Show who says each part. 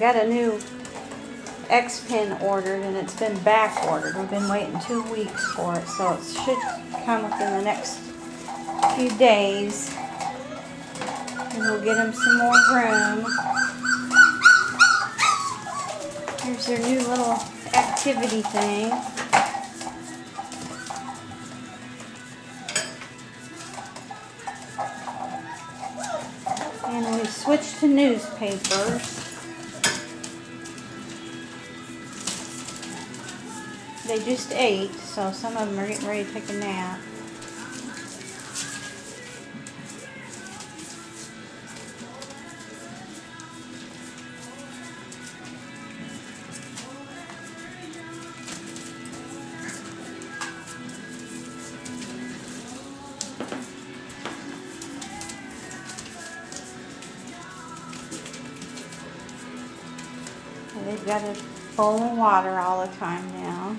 Speaker 1: got a new X-Pen ordered and it's been back ordered. We've been waiting 2 weeks for it, so it should come within the next few days. And we'll get them some more room. Here's their new little activity thing. And we switched to newspapers. They just ate, so some of them are getting ready to take a nap. And they've got a bowl of water all the time now.